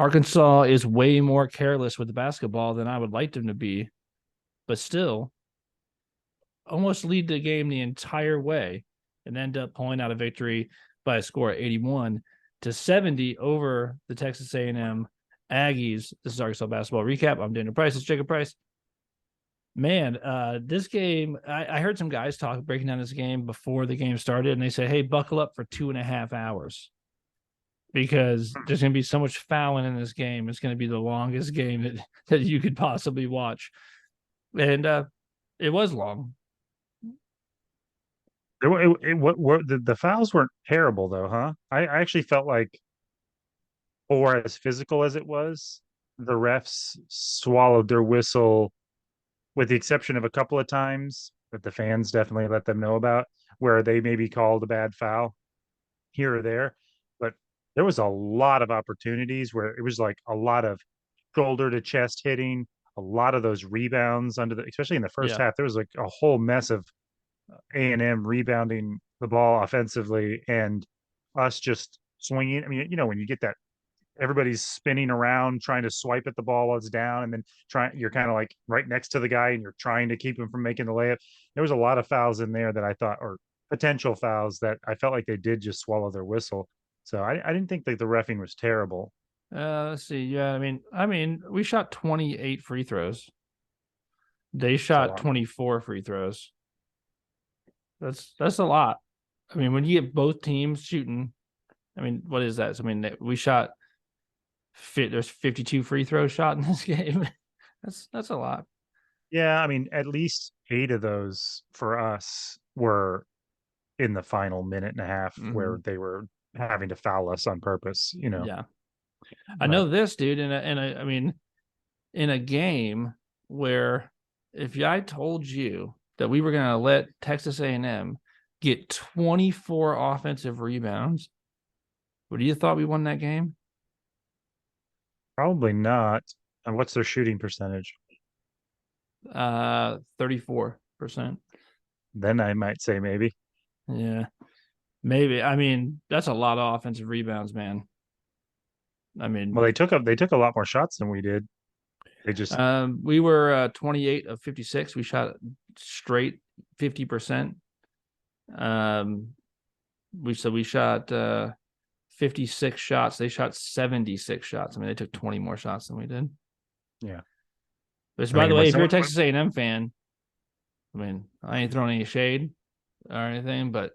Arkansas is way more careless with the basketball than I would like them to be, but still almost lead the game the entire way and end up pulling out a victory by a score of 81-70 over the Texas A&M Aggies. This is Arkansas Basketball Recap. I'm Daniel Price. It's Jacob Price. Man, this game, I heard some guys breaking down this game before the game started, and they said, hey, buckle up for 2.5 hours because there's going to be so much fouling in this game. It's going to be the longest game that you could possibly watch. And it was long. The fouls weren't terrible though, huh? I actually felt like, or as physical as it was, the refs swallowed their whistle, with the exception of a couple of times that the fans definitely let them know about, where they maybe called a bad foul here or there. But there was a lot of opportunities where it was like a lot of shoulder to chest hitting, a lot of those rebounds especially in the first Yeah. half. There was like a whole mess of A&M rebounding the ball offensively and us just swinging. I mean, when you get that, everybody's spinning around trying to swipe at the ball while it's down, and then you're kind of like right next to the guy and you're trying to keep him from making the layup. There was a lot of fouls in there that I thought, or potential fouls, that I felt like they did just swallow their whistle. So I didn't think that the reffing was terrible. Let's see. Yeah, I mean, we shot 28 free throws. They It's a shot lot. 24 free throws. That's a lot. I mean, when you get both teams shooting, I mean, what is that? So, I mean, we shot there's 52 free throws shot in this game. That's a lot. Yeah, I mean, at least 8 of those for us were in the final minute and a half Mm-hmm. where they were having to foul us on purpose. Yeah, I But know this, dude. I mean, in a game where if I told you that we were going to let Texas A&M get 24 offensive rebounds, would you have thought we won that game? probably not. And what's their shooting percentage? 34%. Then I might say maybe. Yeah, maybe. I mean, that's a lot of offensive rebounds, man. I Well, mean, they took a lot more shots than we did. They just we were 28 of 56. We shot straight 50%. Um, we shot 56 shots. They shot 76 shots. I mean, they took 20 more shots than we did. yeah. Which, I by the mean, way, if you're a Texas A&M fan, I mean, I ain't throwing any shade or anything, but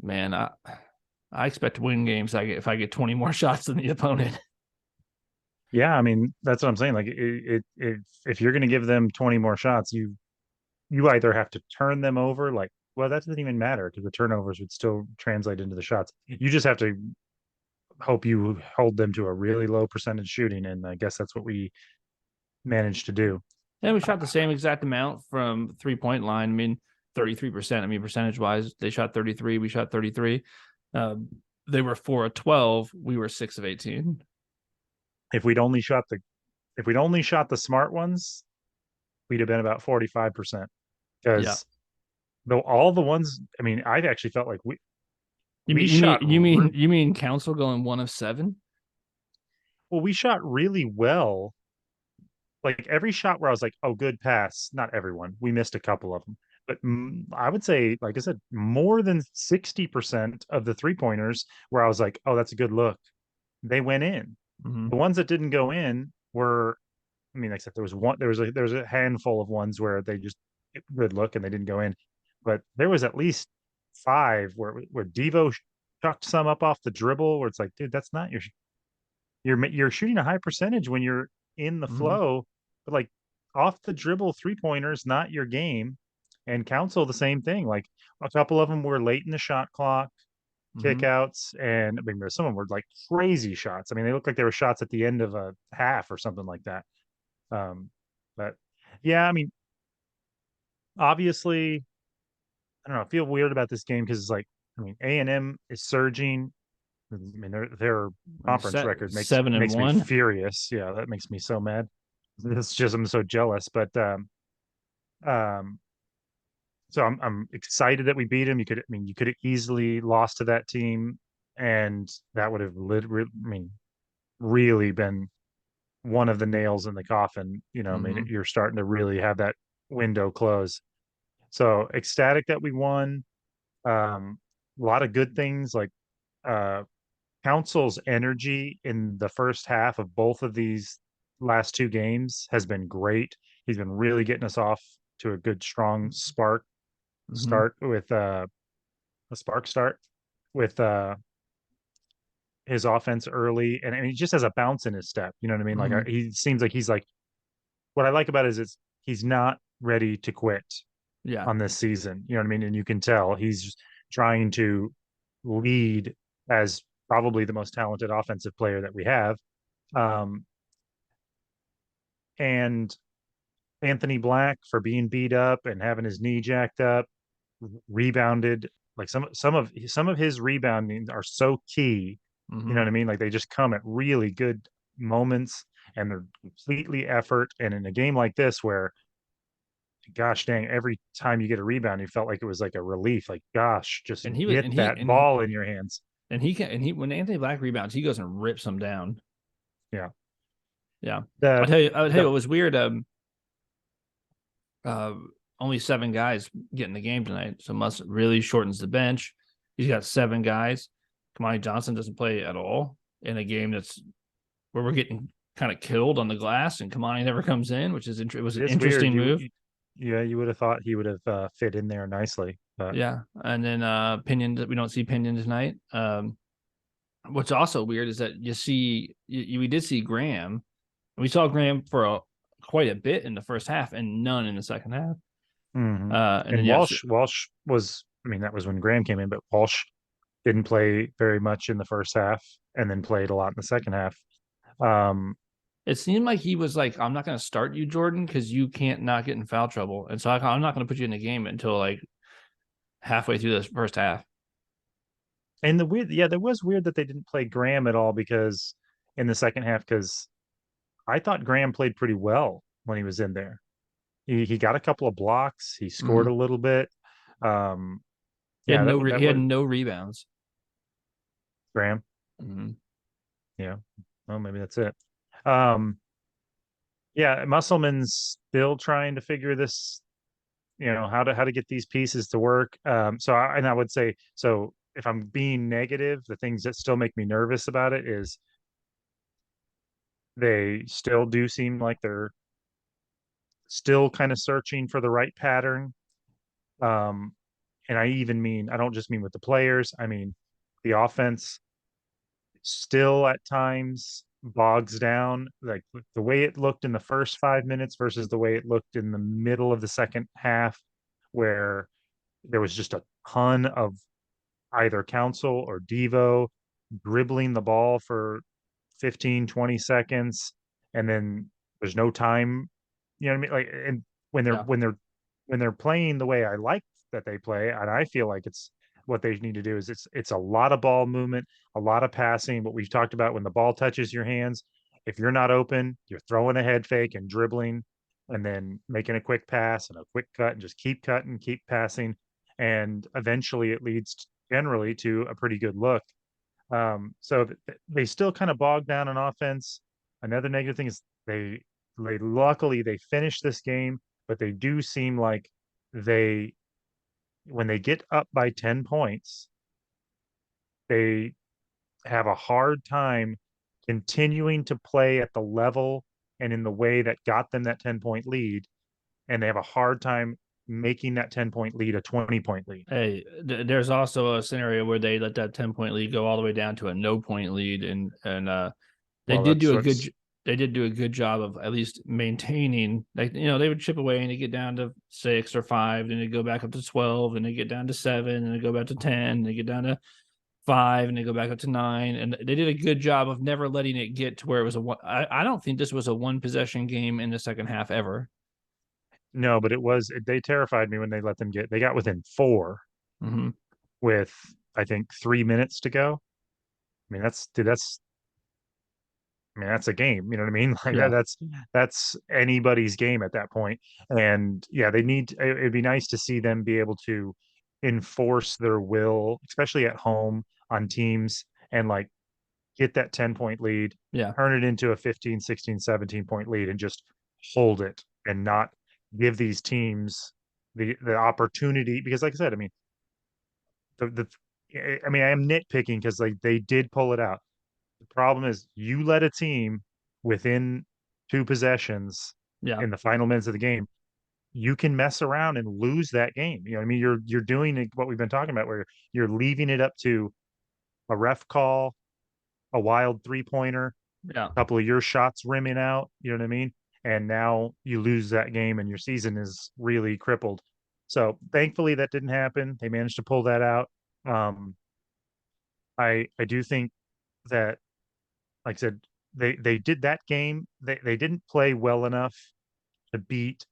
man, I expect to win games. If I get 20 more shots than the opponent. yeah, I mean that's what I'm saying. Like if you're going to give them 20 more shots, you either have to turn them over, like, well, that doesn't even matter because the turnovers would still translate into the shots. You just have to hope you hold them to a really low percentage shooting, and I guess that's what we managed to do. And we shot the same exact amount from 3-point line. I mean, 33%. I mean, percentage wise, they shot 33. We shot 33. Um, they were 4 of 12. We were 6 of 18. If we'd only shot the if we'd only shot the smart ones, we'd have been about 45%. Yeah. Because though all the ones, I mean, I actually felt like You we mean you mean shot you mean you mean Council going 1 of 7? we shot really well. Like every shot where I was like, oh, good pass. Not everyone. We missed a couple of them. But I would say, like I said, more than 60% of the 3 pointers where I was like, oh, that's a good look, they went in. Mm-hmm. The ones that didn't go in were, I mean, except there was a handful of ones where they just good look and they didn't go in. But there was at least 5 where Devo chucked some up off the dribble where it's like, dude, that's not you're shooting a high percentage when you're in the Mm-hmm. flow, but like off the dribble 3 pointers, not your game. And Council the same thing. Like a couple of them were late in the shot clock, Mm-hmm. kickouts, and I mean, some of them were like crazy shots. I mean, they looked like they were shots at the end of a half or something like that. Um, but yeah, I mean, obviously, I don't know. I feel weird about this game because it's like, I mean, A&M is surging. I mean, their conference record makes Seven and makes me one. furious. Yeah, that makes me so mad. It's just I'm so jealous. But um, so I'm excited that we beat him. I mean, you could have easily lost to that team, and that would have I mean, really been one of the nails in the coffin. I mean, Hmm. you're starting to really have that window close. So ecstatic that we won. A lot of good things like uh Council's energy in the first half of both of these last two games has been great. He's been really getting us off to a good strong Hmm. start with a spark start with his offense early, and he just has a bounce in his step. You know what I mean? Like Hmm. he seems like he's like what I like about it is he's not ready to quit Yeah. on this season. You know what I mean? And you can tell he's trying to lead as probably the most talented offensive player that we have. Um, and Anthony Black for being beat up and having his knee jacked up, rebounded. Like some of his rebounding are so key. You know Hmm. what I mean? Like they just come at really good moments and they're completely effort. And in a game like this where gosh dang, every time you get a rebound, you felt like it was like a relief. Like, gosh, just And he was, get that ball in your hands. and he when Anthony Black rebounds, he goes and rips them down. Yeah. Yeah. The I'll tell you the what was weird. Uh, Only seven guys get in the game tonight, so Muss really shortens the bench. He's got seven guys. Kamani Johnson doesn't play at all in a game that's where we're getting kind of killed on the glass, and Kamani never comes in, which is it was it an is weird. interesting move. Yeah, you would have thought he would have fit in there nicely, but Yeah, and then Pinion, we don't see Pinion tonight. What's also weird is that we did see Graham. We saw Graham for quite a bit in the first half and none in the second half. hmm And then and yes, Walsh was. I mean, that was when Graham came in, but Walsh didn't play very much in the first half, and then played a lot in the second half. Um, it seemed like he was like, "I'm not going to start you, Jordan, because you can't not get in foul trouble." And so I'm not going to put you in the game until like halfway through this first half. and the weird, yeah, that was weird that they didn't play Graham at all because in the second half, because I thought Graham played pretty well when he was in there. He got a couple of blocks. He scored Mm-hmm. a little bit. Um, He had yeah, he that had was no rebounds. Graham. Mm-hmm. Yeah. Well, maybe that's it. Um, yeah, Musselman's still trying to figure this, how to get these pieces to work. And I would say, so if I'm being negative, the things that still make me nervous about it is they still do seem like they're still kind of searching for the right pattern. Um, and I don't just mean with the players, I mean the offense still at times bogs down, like the way it looked in the first 5 minutes versus the way it looked in the middle of the second half, where there was just a ton of either Council or Devo dribbling the ball for 15, 20 seconds, and then there's no time. You know what I mean? Like, and when they're Yeah. when they're when they're playing the way I like that they play, and I feel like it's what they need to do is it's a lot of ball movement, a lot of passing. What we've talked about when the ball touches your hands, if you're not open, you're throwing a head fake and dribbling, and then making a quick pass and a quick cut, and just keep cutting, keep passing, and eventually it leads generally to a pretty good look. They still kind of bog down on offense. Another negative thing is they luckily they finished this game, but they do seem like they when they get up by 10 points, they have a hard time continuing to play at the level and in the way that got them that 10-point lead, and they have a hard time making that 10-point lead a 20-point lead. Hey, there's also a scenario where they let that 10 point lead go all the way down to a no point lead, and they Well, did that's do a good what's they did do a good job of at least maintaining, like, they would chip away and they get down to 6 or 5, then they go back up to 12, and they get down to 7, and they go back to 10, and they get down to 5, and they go back up to 9, and they did a good job of never letting it get to where it was a one. I don't think this was a one possession game in the second half ever. no, but they terrified me when they got within four Mm-hmm. with I think 3 minutes to go. I mean, that's a game. You know what I mean? Like Yeah. that's anybody's game at that point. And yeah, it'd be nice to see them be able to enforce their will, especially at home on teams, and like get that 10-point lead, Yeah. turn it into a 15, 16, 17-point lead and just hold it and not give these teams the opportunity. Because like I said, I mean, I am nitpicking because like they did pull it out. The problem is you let a team within two possessions Yeah. in the final minutes of the game, you can mess around and lose that game. You know what I mean? You're doing what we've been talking about, where you're leaving it up to a ref call, a wild 3-pointer, Yeah. a couple of your shots rimming out. You know what I mean? And now you lose that game, and your season is really crippled. So thankfully that didn't happen. They managed to pull that out. Um, I do think that, like I said, they did that game. They didn't play well enough to beat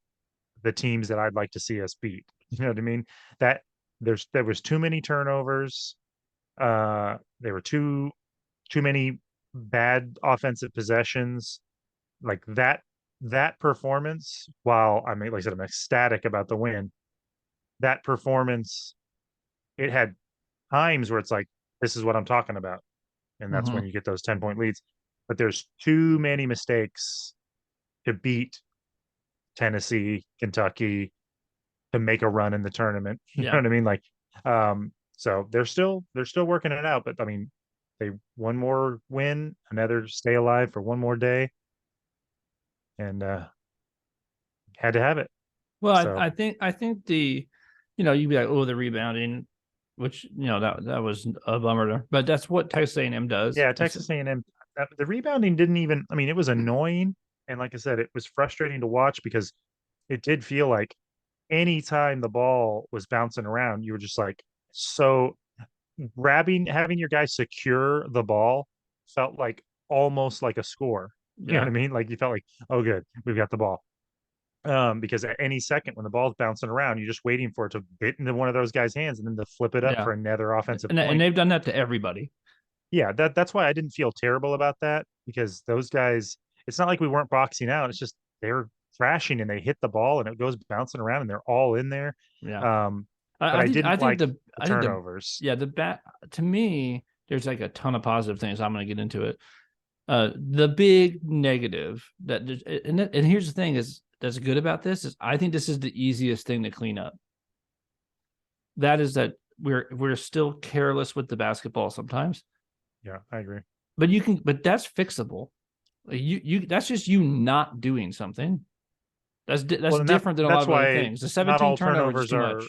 the teams that I'd like to see us beat. You know what I mean? That there was too many turnovers. There were too many bad offensive possessions. Like that performance, while I mean, like I said, I'm ecstatic about the win. That performance, it had times where it's like, this is what I'm talking about. And that's Hmm. when you get those 10-point leads. But there's too many mistakes to beat Tennessee, Kentucky, to make a run in the tournament. You know Yeah. what I mean? Like, so they're still working it out. But I mean, they one more win, another stay alive for one more day, and had to have it. Well, So I think you'd be like, oh, the rebounding, which that was a bummer, but that's what Texas A&M does. yeah, It's Texas A&M, the rebounding didn't even. I mean, it was annoying, and like I said, it was frustrating to watch because it did feel like anytime the ball was bouncing around, you were just like so having your guy secure the ball felt like almost like a score. You know what yeah, I mean? Like you felt like, oh, good, we've got the ball. Because at any second when the ball's bouncing around, you're just waiting for it to hit into one of those guys' hands and then to flip it up yeah, for another offensive and point. they've done that to everybody. Yeah, that's why I didn't feel terrible about that because those guys, it's not like we weren't boxing out. It's just they're crashing and they hit the ball and it goes bouncing around and they're all in there. Yeah, Um, but I I didn't think like the the turnovers. yeah the bat to me. There's like a ton of positive things. I'm going to get into it. The big negative and here's the thing is that's good about this is I think this is the easiest thing to clean up. That is that we're still careless with the basketball sometimes, Yeah, I agree. but that's fixable. You that's just you not doing something. That's Well, and different than a lot that's of other why things. The not 17 all turnovers is turnovers too are much.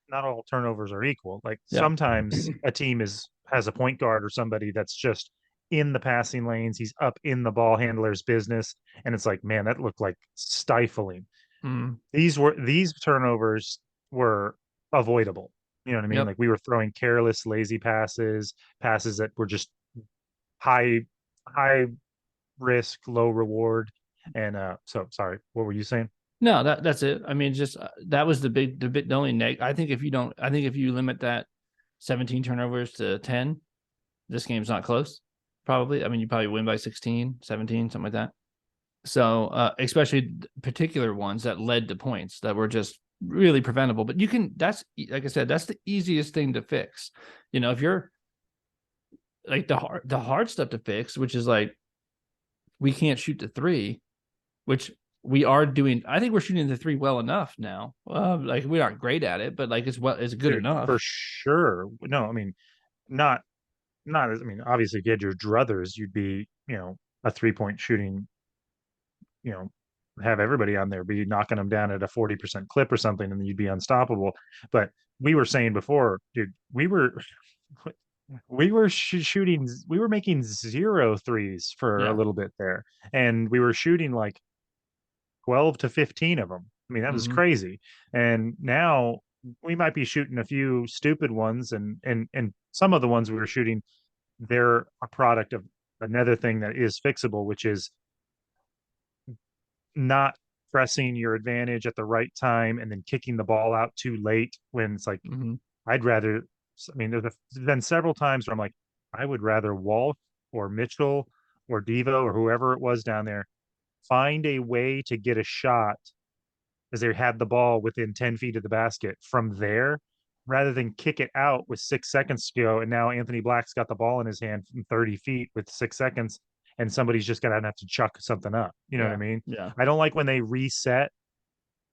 not all turnovers are equal. Like Yeah. sometimes a team has a point guard or somebody that's just in the passing lanes. He's up in the ball handler's business, and it's like, man, that looked like stifling. Mm, These turnovers were avoidable. You know what I mean? yep. Like we were throwing careless, lazy passes that were just high high risk, low reward. And so sorry, what were you saying? No, that's it. I mean, just that was the only neg. I think if you limit that 17 turnovers to 10, this game's not close. Probably. I mean, you probably win by 16, 17, something like that. So, especially particular ones that led to points that were just really preventable. But that's like I said, that's the easiest thing to fix. If you're like the hard stuff to fix, which is like we can't shoot the three, which we are doing. I think we're shooting the three well enough now. Like we aren't great at it, but like it's good Dude, for enough. sure. No, I mean, not not as I mean, obviously if you had your druthers, you'd be, a 3-point shooting, you know, have everybody on there be knocking them down at a 40% clip or something, and then you'd be unstoppable. But we were saying before, dude, we were making zero threes for a Yeah. little bit there. And we were shooting like 12 to 15 of them. I mean, that was Mm-hmm. crazy. And now we might be shooting a few stupid ones, and some of the ones we were shooting, they're a product of another thing that is fixable, which is not pressing your advantage at the right time and then kicking the ball out too late when it's like Mm-hmm. I'd rather. I mean, there's been several times where I'm like, I would rather Walt or Mitchell or Devo or whoever it was down there find a way to get a shot as they had the ball within 10 feet of the basket from there rather than kick it out with 6 seconds to go. And now Anthony Black's got the ball in his hand from 30 feet with 6 seconds, and somebody's just going to have to chuck something up. You know what I Yeah. mean? Yeah. I don't like when they reset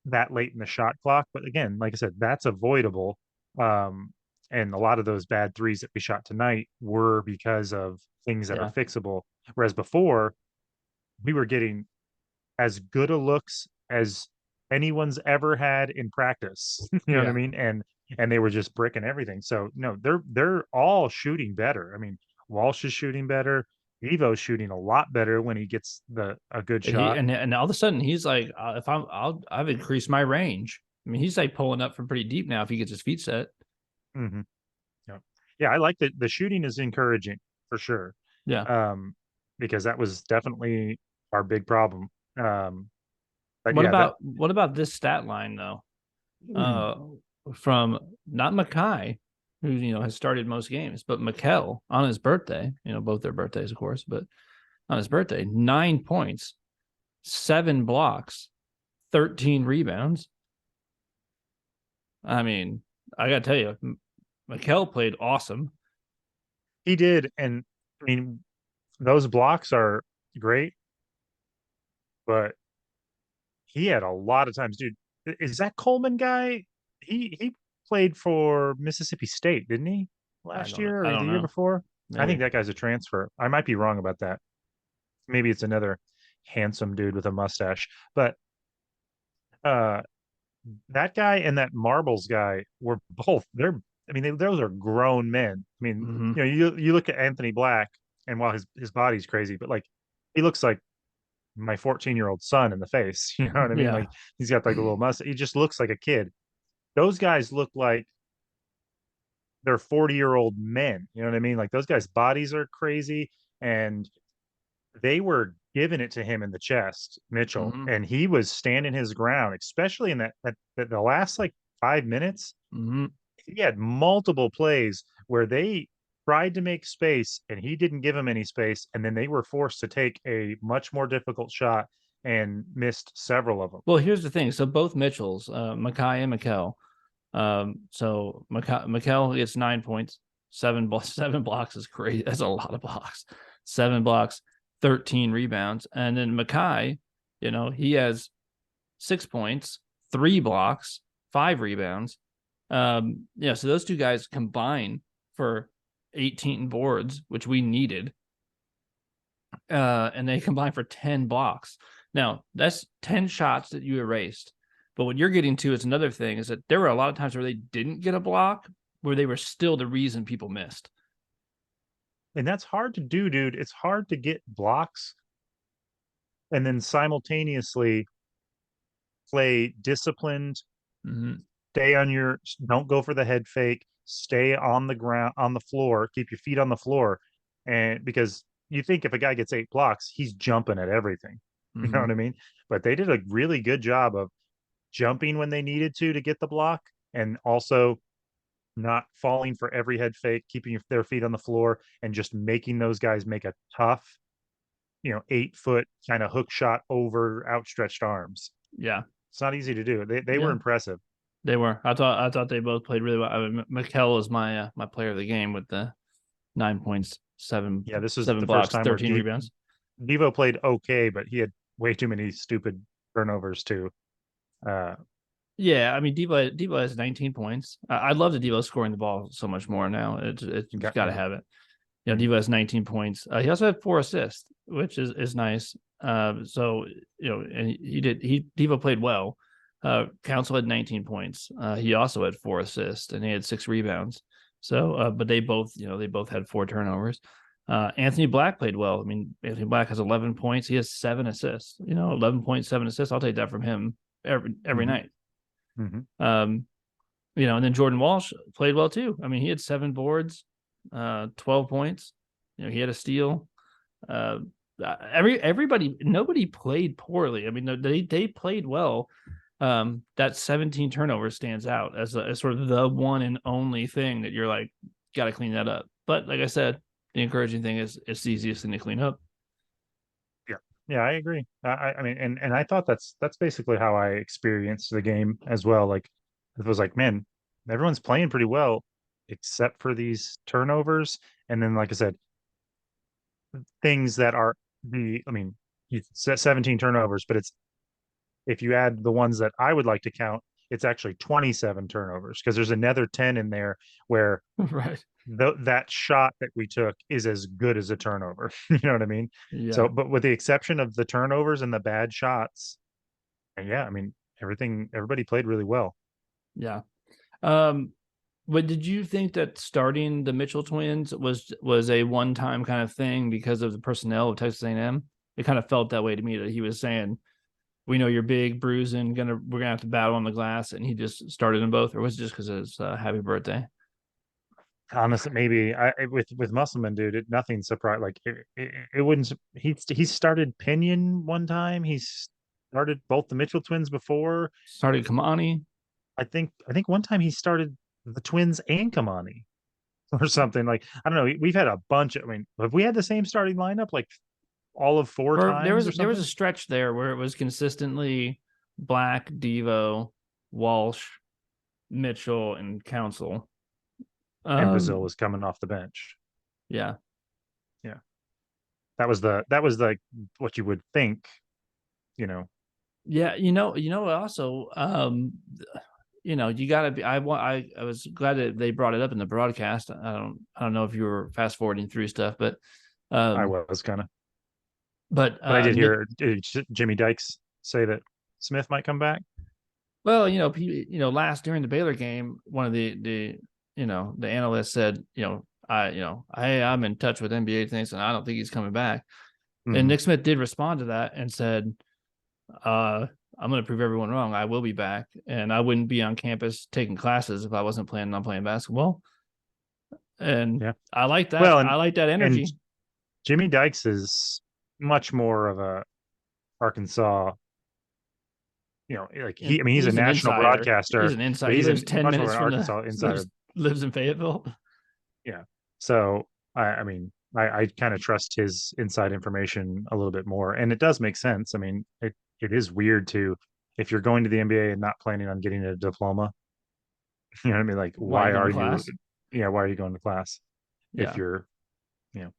that late in the shot clock. But again, like I said, that's avoidable. And a lot of those bad threes that we shot tonight were because of things that are Yeah. fixable. Whereas before, we were getting as good a looks as anyone's ever had in practice. You know what I Yeah. mean? And they were just bricking everything. So no, they're all shooting better. I mean, Walsh is shooting better. Evo's shooting a lot better when he gets a good He shot. and all of a sudden he's like, if I've increased my range. I mean, he's like pulling up from pretty deep now if he gets his feet set. Mm-hmm. Yeah, yeah, I like the shooting is encouraging for sure. Yeah. Um, because that was definitely our big problem. But What yeah, that about this stat line though? mm, Uh, from not Mackay, who has started most games, but Mikel on his birthday. Both their birthdays, of course, but on his birthday, 9 points, 7 blocks, 13 rebounds. I mean, I gotta tell you, Mikel played awesome. he did, and I mean those blocks are great, but he had a lot of times, dude. Is that Coleman guy? He played for Mississippi State, didn't he? I Last don't know. year I or the don't year know. before? I think Maybe. that guy's a transfer. I might be wrong about that. Maybe it's another handsome dude with a mustache. But uh that guy and that Marbles guy were both I mean those are grown men. I mean, Mm-hmm. you look at Anthony Black, and while his body's crazy, but like he looks like my 14-year-old son in the face. You know what I mean? Yeah. Like he's got like a little mustache. He just looks like a kid. Those guys look like they're 40-year-old men. You know what I mean? Like those guys' bodies are crazy, and they were giving it to him in the chest, Mitchell, Mm-hmm. and he was standing his ground, especially in that the last like 5 minutes. Mm-hmm. He had multiple plays where they tried to make space and he didn't give them any space, and then they were forced to take a much more difficult shot and missed several of them. Well, here's the thing. So both Mitchells, Mackay and Mikel. So Mikel gets 9 points, 7 blocks is crazy. That's a lot of blocks. 7 blocks, 13 rebounds, and then Mackay, he has 6 points, 3 blocks, 5 rebounds. Yeah, so those two guys combine for 18 boards, which we needed, and they combine for 10 blocks. Now, that's 10 shots that you erased. But what you're getting to is another thing is that there were a lot of times where they didn't get a block, where they were still the reason people missed. And that's hard to do, dude. It's hard to get blocks and then simultaneously play disciplined, Mm-hmm. stay on your, don't go for the head fake, stay on the ground, on the floor, keep your feet on the floor. And because you think if a guy gets 8 blocks, he's jumping at everything. You know Mm-hmm. what I mean? But they did a really good job of jumping when they needed to get the block, and also not falling for every head fake, keeping their feet on the floor, and just making those guys make a tough, 8 foot kind of hook shot over outstretched arms. Yeah. It's not easy to do. They were Yeah. impressive. They were. I thought they both played really well. I mean, Mikel was my player of the game with the 9 points, seven Yeah, this is seven the first blocks, time where 13 rebounds. Devo played okay, but he had way too many stupid turnovers too. Uh, Yeah, I mean Devo has 19 points. I love the Devo scoring the ball so much more now. It's got, got to yeah. have it. Mhm. Devo has 19 points. He also had 4 assists, which is nice. So and he Devo played well. Council had 19 points. He also had 4 assists and he had 6 rebounds. So, but they both had 4 turnovers. Anthony Black played well. I mean, Anthony Black has 11 points. He has 7 assists. 11.7 assists. I'll take that from him every Mhm. night. Mhm. Um, and then Jordan Walsh played well too. I mean, he had 7 boards, 12 points. He had a steal. Uh, everybody, nobody played poorly. I mean, they played well. That 17 turnovers stands out as sort of the one and only thing that you're like, got to clean that up. But like I said, the encouraging thing is it's the easiest thing to clean up. Yeah, yeah, I agree. I mean, and I thought that's basically how I experienced the game as well. Like it was like, man, everyone's playing pretty well, except for these turnovers. And then, like I said, things that are I mean, you said 17 turnovers, but it's if you add the ones that I would like to count, it's actually 27 turnovers because there's another 10 in there where Right. that shot that we took is as good as a turnover. You know what I mean? So, Yeah. but with the exception of the turnovers and the bad shots, and yeah, I mean, everybody played really well. Yeah. Um, but did you think that starting the Mitchell twins was a one time kind of thing because of the personnel of Texas A&M? It kind of felt that way to me that he was saying, "We know you're big, bruising, we're gonna have to battle on the glass," and he just started them both, or was it just because it's happy birthday? Honestly, maybe with Musselman, dude, nothing surprised. Like it wouldn't. He started Pinion one time. He started both the Mitchell twins before. Started Kamani. I think one time he started the twins and Kamani or something. Like I don't know. We've had a bunch. I mean, have we had the same starting lineup like all of four Or there times was or there was a something? stretch there where it was consistently Black, Devo, Walsh, Mitchell, and Council. And Brazil Um, was coming off the bench. yeah, Yeah, that was what you would think. You know, yeah. Also, you gotta be. I was glad that they brought it up in the broadcast. I don't know if you were fast forwarding through stuff, but I um, was kind of, but but I did hear Jimmy Dykes say that Smith might come back. well, last during the Baylor game, one of the analysts said, I'm in touch with NBA things, and I don't think he's coming back. And Hmm. Nick Smith did respond to that and said, I'm going to prove everyone wrong. I will be back, and I wouldn't be on campus taking classes if I wasn't planning on playing basketball. And Yeah. I like that. Well, I like that and energy. Jimmy Dykes is much more of a Arkansas. Like And I mean, he's a he's an national insider. He's broadcaster, an but insider. He he's lives 10 much more minutes of an from the Arkansas insider. lives in Fayetteville. Yeah. So I mean, I kind of trust his inside information a little bit more, and it does make sense. I mean, it is weird to if you're going to the NBA and not planning on getting a diploma. You know what I mean? Like, Why are you why going to are you? class? Yeah, why are you going to class if Yeah. you're, you know,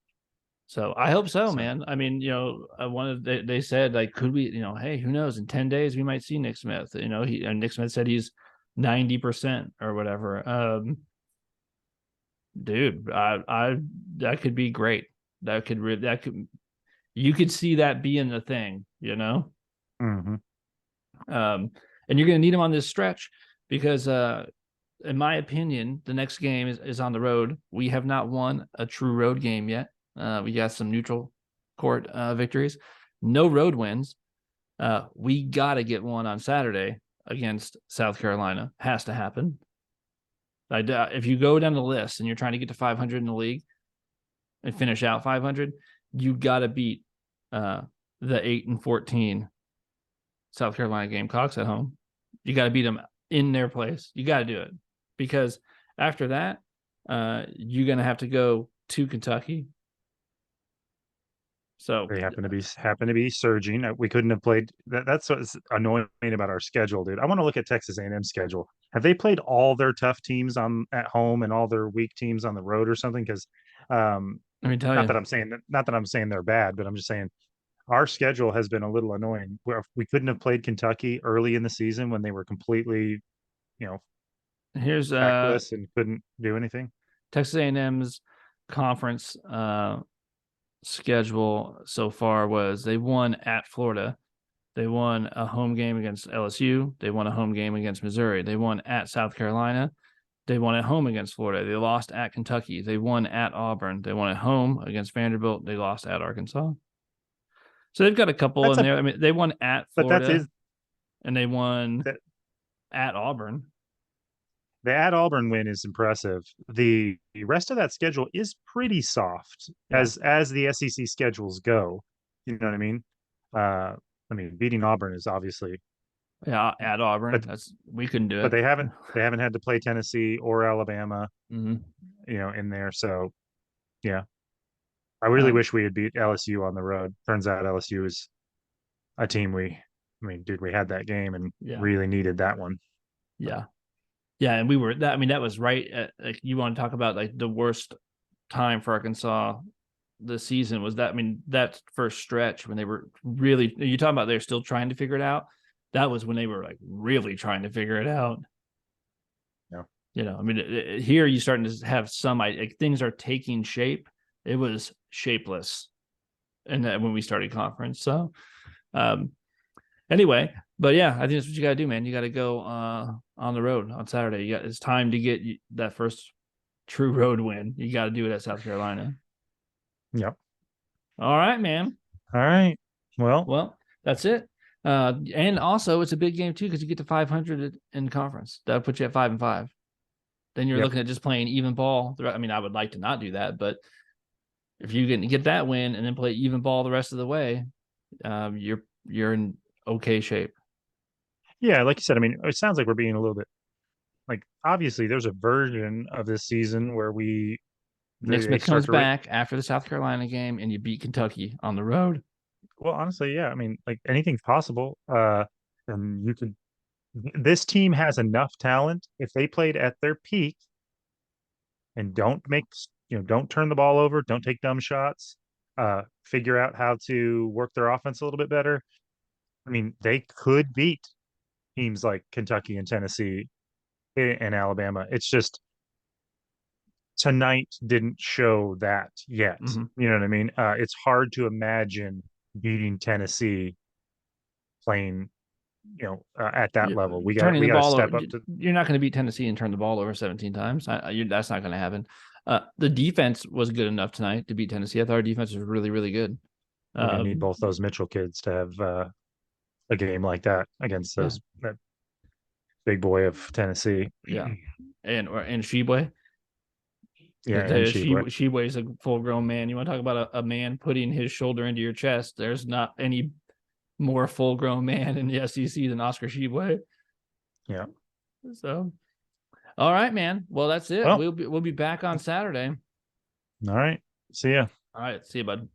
So I hope so, so man. I mean, I wanted they said like, could we, hey, who knows? In 10 days we might see Nick Smith. Nick Smith said he's 90% or whatever. Dude, I that could be great. That could you could see that being the thing. hmm. And you're gonna need him on this stretch because in my opinion, the next game is on the road. We have not won a true road game yet. We got some neutral court victories, no road wins. We got to get one on Saturday against South Carolina. Has to happen. If you go down the list and you're trying to get to 500 in the league and finish out 500, you got to beat uh, the 8-14 South Carolina Gamecocks at home. You got to beat them in their place. You got to do it because after that, you're gonna have to go to Kentucky. So They happen to be surging. We couldn't have played. That's what's annoying about our schedule, dude. I want to look at Texas A&M schedule. Have they played all their tough teams on at home and all their weak teams on the road or something? Because um, let me tell not you, that I'm saying they're bad, but I'm just saying our schedule has been a little annoying. Where we couldn't have played Kentucky early in the season when they were completely, you know, here's feckless and couldn't do anything. Texas A&M's conference schedule so far was they won at Florida. They won a home game against LSU. They won a home game against Missouri. They won at South Carolina. They won at home against Florida. They lost at Kentucky. They won at Auburn. They won at home against Vanderbilt. They lost at Arkansas. So they've got a couple That's in a there. I mean, they won at but that Florida is and they won that at Auburn. the at Auburn win is impressive. The rest of that schedule is pretty soft Yeah. as the SEC schedules go. You know what I mean? I mean, beating Auburn is obviously, Yeah, at Auburn. but We couldn't do but it. they haven't had to play Tennessee or Alabama, Mm-hmm. in there. So yeah, I really Um, wish we had beat LSU on the road. Turns out LSU is a team I mean, dude, we had that game and yeah. really needed that one. So Yeah. Yeah, and we were that. I mean, that was right. Like, you want to talk about like the worst time for Arkansas this season was that. I mean, that first stretch when they were really. You talking about they're still trying to figure it out. That was when they were like really trying to figure it out. Yeah. I mean, here you're starting to have some like, things are taking shape. It was shapeless, and when we started conference. So, anyway, but yeah, I think that's what you got to do, man. You got to go on the road on Saturday. It's time to get that first true road win. You got to do it at South Carolina. Yep. All right, man. All right. Well, that's it. And also, it's a big game too because you get to 500 in conference. That'll put you at 5-5. Then you're looking at just playing even ball. I mean, I would like to not do that, but if you get that win and then play even ball the rest of the way, you're in okay shape. Yeah, like you said, I mean, it sounds like we're being a little bit like obviously there's a version of this season where Nick they Smith start comes to rate. back after the South Carolina game and you beat Kentucky on the road. Well, honestly, yeah, I mean, like anything's possible. And you could this team has enough talent if they played at their peak and don't turn the ball over, don't take dumb shots, figure out how to work their offense a little bit better. I mean, they could beat teams like Kentucky and Tennessee and Alabama. It's just tonight didn't show that yet. Mm-hmm. You know what I mean? It's hard to imagine beating Tennessee playing, at that level. We got Turning we the got to ball over. step up to. You're not going to beat Tennessee and turn the ball over 17 times. That's not going to happen. The defense was good enough tonight to beat Tennessee. I thought our defense was really, really good. We're gonna need both those Mitchell kids to have a game like that against that big boy of Tennessee. Yeah, and Sheboy. Yeah, and Sheboy. Sheboy is a full grown man. You want to talk about a man putting his shoulder into your chest? There's not any more full grown man in the SEC than Oscar Sheboy. Yeah. So, all right, man. Well, that's it. Well, We'll be back on Saturday. all right. See ya. All right. See you, bud.